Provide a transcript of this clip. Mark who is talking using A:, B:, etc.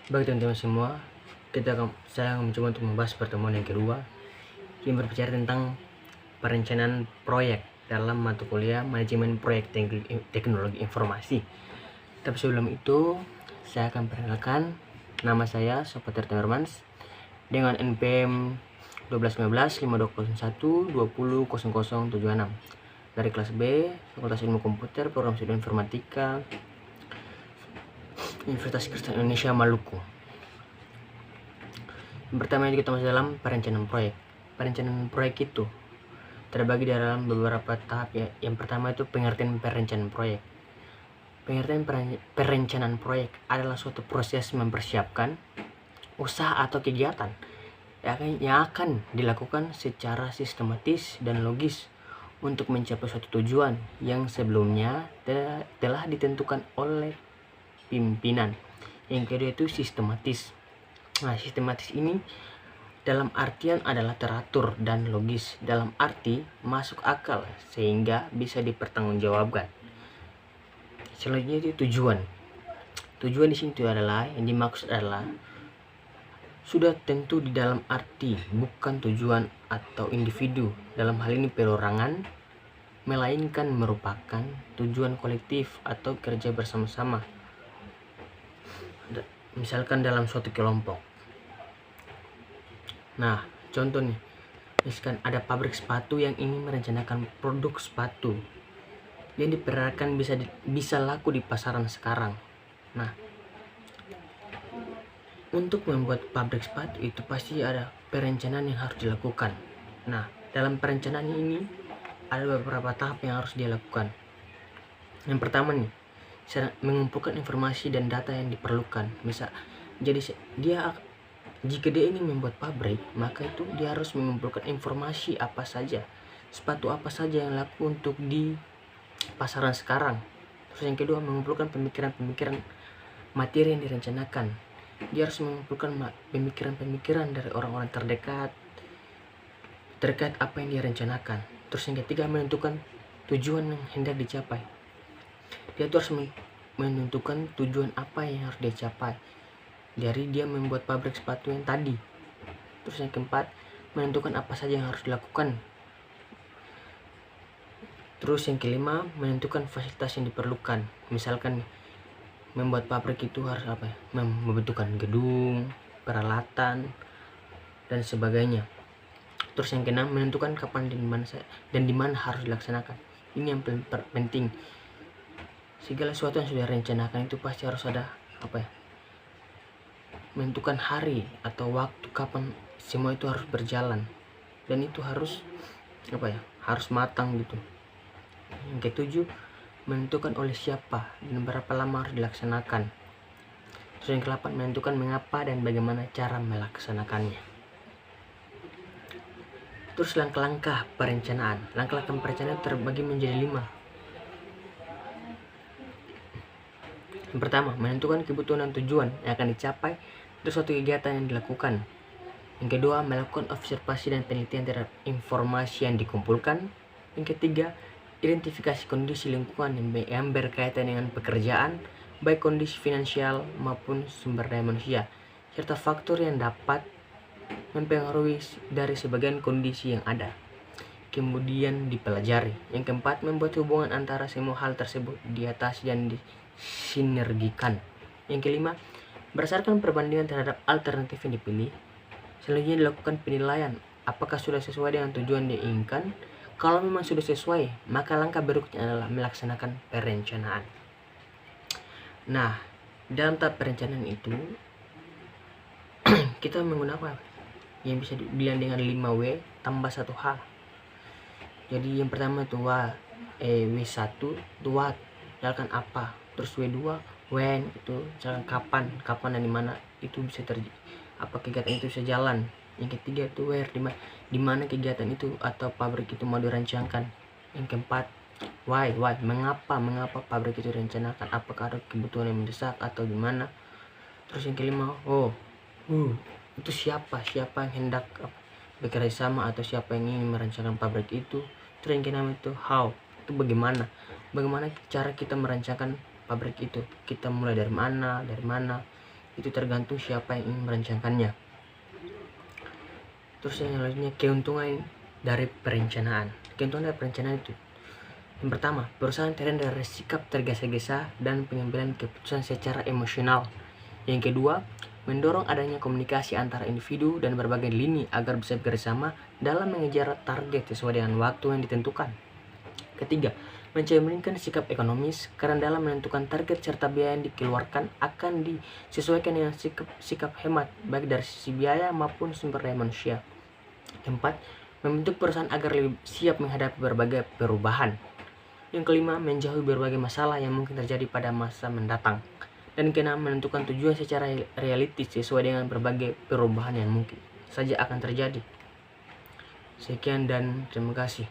A: Baik teman-teman semua, saya akan mencoba untuk membahas pertemuan yang kedua yang berbicara tentang perencanaan proyek dalam mata kuliah manajemen proyek teknologi informasi. Tapi sebelum itu, saya akan perkenalkan nama saya Sopater Timmermans dengan NPM 1219 5201 20 0076 dari kelas B, Fakultas Ilmu Komputer, Program Studi Informatika, Universitas Kristen Indonesia Maluku. Yang pertama yang kita masuk dalam perencanaan proyek. Perencanaan proyek itu terbagi dalam beberapa tahap ya. Yang pertama itu pengertian perencanaan proyek. Pengertian perencanaan proyek adalah suatu proses mempersiapkan usaha atau kegiatan yang akan dilakukan secara sistematis dan logis untuk mencapai suatu tujuan yang sebelumnya telah ditentukan oleh pimpinan. Yang kedua itu sistematis. Nah, sistematis ini dalam artian adalah teratur dan logis, dalam arti masuk akal sehingga bisa dipertanggungjawabkan. Selanjutnya itu tujuan. Tujuan di sini itu adalah yang dimaksud adalah sudah tentu di dalam arti bukan tujuan atau individu, dalam hal ini perorangan, melainkan merupakan tujuan kolektif atau kerja bersama-sama. Misalkan dalam suatu kelompok. Nah, contoh nih, misalkan ada pabrik sepatu yang ingin merencanakan produk sepatu yang diperkirakan bisa laku di pasaran sekarang. Nah, untuk membuat pabrik sepatu itu pasti ada perencanaan yang harus dilakukan. Nah, dalam perencanaan ini ada beberapa tahap yang harus dilakukan. Yang pertama nih, mengumpulkan informasi dan data yang diperlukan. Jika dia ingin membuat pabrik, maka itu dia harus mengumpulkan informasi apa saja, sepatu apa saja yang laku untuk di pasaran sekarang. Terus yang kedua, mengumpulkan pemikiran-pemikiran materi yang direncanakan. Dia harus mengumpulkan pemikiran-pemikiran dari orang-orang terdekat terkait apa yang dia rencanakan. Terus yang ketiga, menentukan tujuan yang hendak dicapai. Dia harus menentukan tujuan apa yang harus dicapai dari dia membuat pabrik sepatu yang tadi. Terus yang keempat, menentukan apa saja yang harus dilakukan. Terus yang kelima, menentukan fasilitas yang diperlukan. Misalkan membuat pabrik itu harus apa ya? Membutuhkan gedung, peralatan, dan sebagainya. Terus yang keenam, menentukan kapan dan di mana harus dilaksanakan. Ini yang penting. Segala sesuatu yang sudah direncanakan itu pasti harus ada menentukan hari atau waktu kapan semua itu harus berjalan, dan itu harus harus matang gitu. Yang ketujuh, menentukan oleh siapa dan berapa lama harus dilaksanakan. Terus yang ke-8, menentukan mengapa dan bagaimana cara melaksanakannya. Terus langkah-langkah perencanaan. Langkah-langkah perencanaan terbagi menjadi 5. Yang pertama, menentukan kebutuhan dan tujuan yang akan dicapai dari suatu kegiatan yang dilakukan. Yang kedua, melakukan observasi dan penelitian terhadap informasi yang dikumpulkan. Yang ketiga, identifikasi kondisi lingkungan yang berkaitan dengan pekerjaan, baik kondisi finansial maupun sumber daya manusia, serta faktor yang dapat mempengaruhi dari sebagian kondisi yang ada. Kemudian dipelajari. Yang keempat, membuat hubungan antara semua hal tersebut diatasi dan disinergikan. Yang kelima, berdasarkan perbandingan terhadap alternatif yang dipilih. Selanjutnya dilakukan penilaian apakah sudah sesuai dengan tujuan yang diinginkan. Kalau memang sudah sesuai, maka langkah berikutnya adalah melaksanakan perencanaan. Nah, dalam tahap perencanaan itu kita menggunakan yang bisa dibilang dengan 5W tambah 1H. Jadi yang pertama itu W1 itu what, misalkan apa. Terus W2 when, itu misalkan kapan dan di mana itu bisa terjadi, apa kegiatan itu bisa jalan. Yang ketiga itu where, di mana kegiatan itu atau pabrik itu mau dirancangkan. Yang keempat, why, mengapa pabrik itu dirancangkan, apakah ada kebutuhan yang mendesak atau gimana. Terus yang kelima, itu siapa yang hendak bekerja sama atau siapa yang ingin merancangkan pabrik itu. Terus yang keenam itu how, itu bagaimana cara kita merancangkan pabrik itu. Kita mulai dari mana, itu tergantung siapa yang ingin merancangkannya. Terus yang selanjutnya, keuntungan dari perencanaan. Keuntungan dari perencanaan itu, yang pertama, perusahaan terhindar dari sikap tergesa-gesa dan pengambilan keputusan secara emosional. Yang kedua, mendorong adanya komunikasi antara individu dan berbagai lini agar bisa bekerjasama dalam mengejar target sesuai dengan waktu yang ditentukan. Ketiga, mencerminkan sikap ekonomis karena dalam menentukan target serta biaya yang dikeluarkan akan disesuaikan dengan sikap hemat baik dari sisi biaya maupun sumber daya manusia. Keempat, membentuk perusahaan agar lebih siap menghadapi berbagai perubahan. Yang kelima, menjauhi berbagai masalah yang mungkin terjadi pada masa mendatang. Dan keenam, menentukan tujuan secara realistis sesuai dengan berbagai perubahan yang mungkin saja akan terjadi. Sekian dan terima kasih.